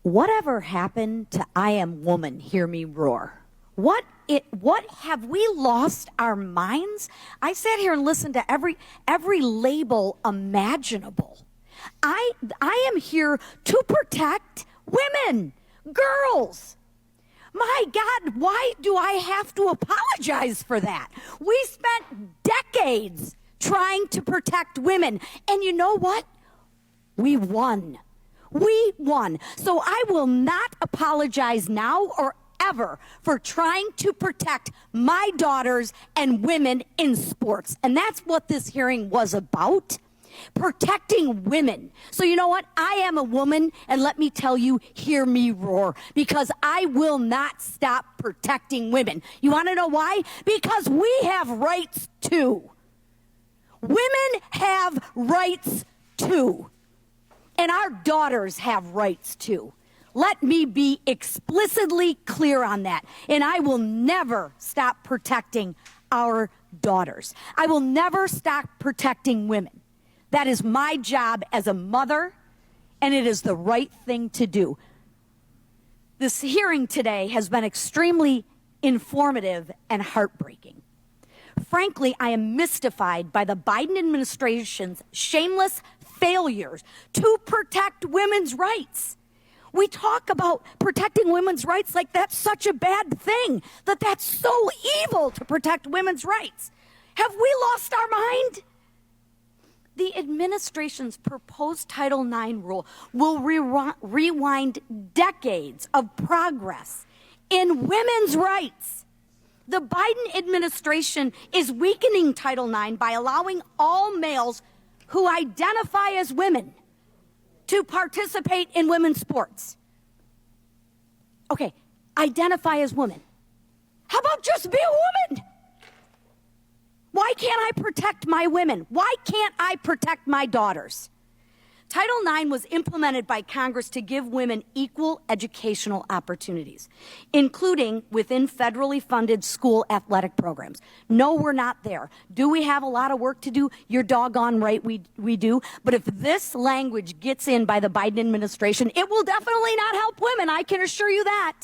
Whatever happened to I am woman, hear me roar? What have we lost our minds? I sat here and listened to every label imaginable. I am here to protect women, girls. My God, why do I have to apologize for that? We spent decades trying to protect women, and you know what? We won. We won. So I will not apologize now or ever for trying to protect my daughters and women in sports. And that's what this hearing was about. Protecting women. So you know what? I am a woman, and let me tell you, hear me roar, because I will not stop protecting women. You want to know why? Because we have rights too. Women have rights too. And our daughters have rights too. Let me be explicitly clear on that. And I will never stop protecting our daughters. I will never stop protecting women. That is my job as a mother, and it is the right thing to do. This hearing today has been extremely informative and heartbreaking. Frankly, I am mystified by the Biden administration's shameless failures to protect women's rights. We talk about protecting women's rights like that's such a bad thing, that's so evil to protect women's rights. Have we lost our mind? The administration's proposed Title IX rule will rewind decades of progress in women's rights. The Biden administration is weakening Title IX by allowing all males who identify as women to participate in women's sports. Okay, identify as women. How about just be a woman? Why can't I protect my women? Why can't I protect my daughters? Title IX was implemented by Congress to give women equal educational opportunities, including within federally funded school athletic programs. No, we're not there. Do we have a lot of work to do? You're doggone right we do. But if this language gets in by the Biden administration, it will definitely not help women. I can assure you that.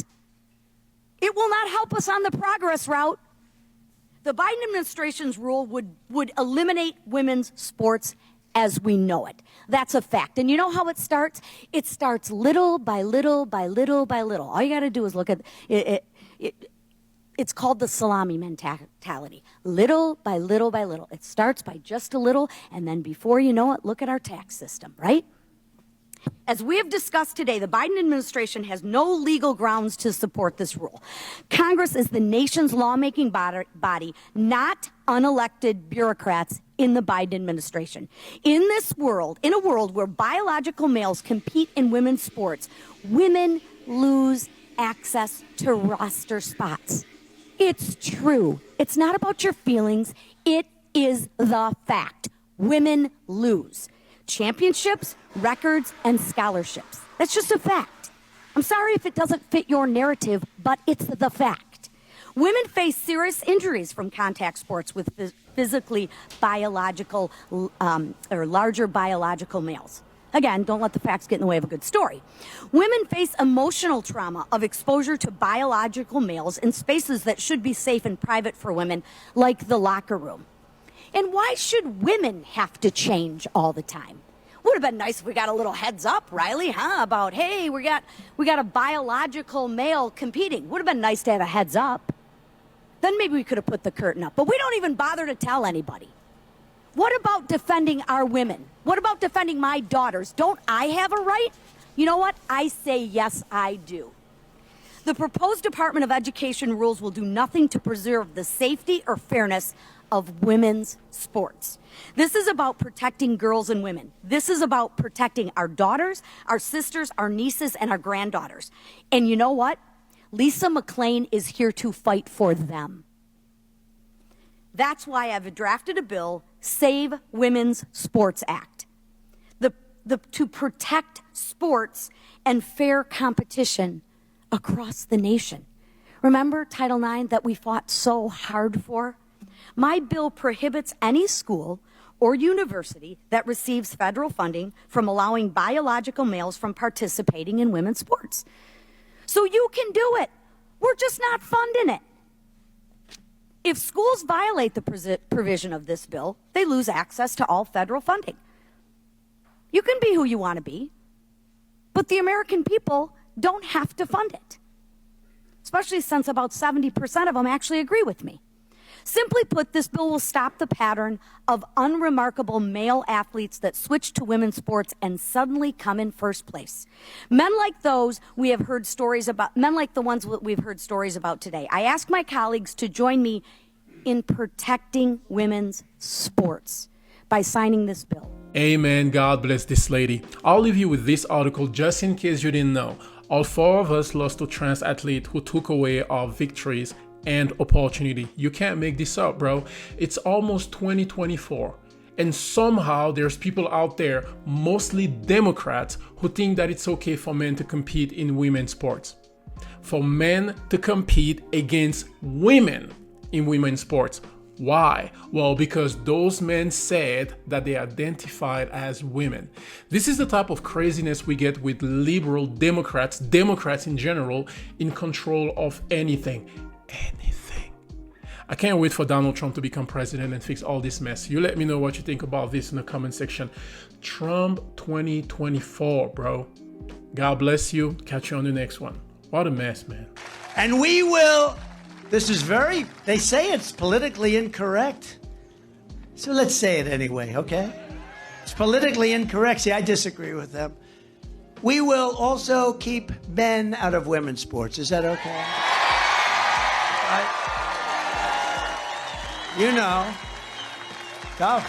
It will not help us on the progress route. The Biden administration's rule would eliminate women's sports as we know it. That's a fact. And you know how it starts? It starts little by little by little by little. All you got to do is look at it. It's called the salami mentality. Little by little by little. It starts by just a little, and then before you know it, look at our tax system, right? As we have discussed today, the Biden administration has no legal grounds to support this rule. Congress is the nation's lawmaking body, not unelected bureaucrats in the Biden administration. In a world where biological males compete in women's sports, women lose access to roster spots. It's true. It's not about your feelings. It is the fact. Women lose championships, records, and scholarships. That's just a fact. I'm sorry if it doesn't fit your narrative, but it's the fact. Women face serious injuries from contact sports with physically biological or larger biological males. Again, don't let the facts get in the way of a good story. Women face emotional trauma of exposure to biological males in spaces that should be safe and private for women, like the locker room. And why should women have to change all the time? Would have been nice if we got a little heads up, Riley, about, hey, we got a biological male competing. Would have been nice to have a heads up. Then maybe we could have put the curtain up. But we don't even bother to tell anybody. What about defending our women? What about defending my daughters? Don't I have a right? You know what? I say yes, I do. The proposed Department of Education rules will do nothing to preserve the safety or fairness of women's sports. This is about protecting girls and women. This is about protecting our daughters, our sisters, our nieces, and our granddaughters. And you know what? Lisa McCain is here to fight for them. That's why I've drafted a bill, Save Women's Sports Act, to protect sports and fair competition across the nation. Remember Title IX that we fought so hard for? My bill prohibits any school or university that receives federal funding from allowing biological males from participating in women's sports. So you can do it. We're just not funding it. If schools violate the provision of this bill, they lose access to all federal funding. You can be who you want to be, but the American people don't have to fund it, especially since about 70% of them actually agree with me. Simply put, this bill will stop the pattern of unremarkable male athletes that switch to women's sports and suddenly come in first place. Men like those we have heard stories about, men like the ones we've heard stories about today. I ask my colleagues to join me in protecting women's sports by signing this bill. Amen. God bless this lady. I'll leave you with this article just in case you didn't know. All four of us lost to trans athletes who took away our victories and opportunity. You can't make this up, bro. It's almost 2024. And somehow there's people out there, mostly Democrats, who think that it's okay for men to compete in women's sports. For men to compete against women in women's sports. Why? Well, because those men said that they identified as women. This is the type of craziness we get with liberal Democrats in general, in control of anything. I can't wait for Donald Trump to become president and fix all this mess. You let me know what you think about this in the comment section. Trump 2024, bro. God bless you. Catch you on the next one. What a mess, man. And we will, this is very, they say it's politically incorrect. So let's say it anyway, okay? It's politically incorrect. See, I disagree with them. We will also keep men out of women's sports. Is that okay? You know. Go.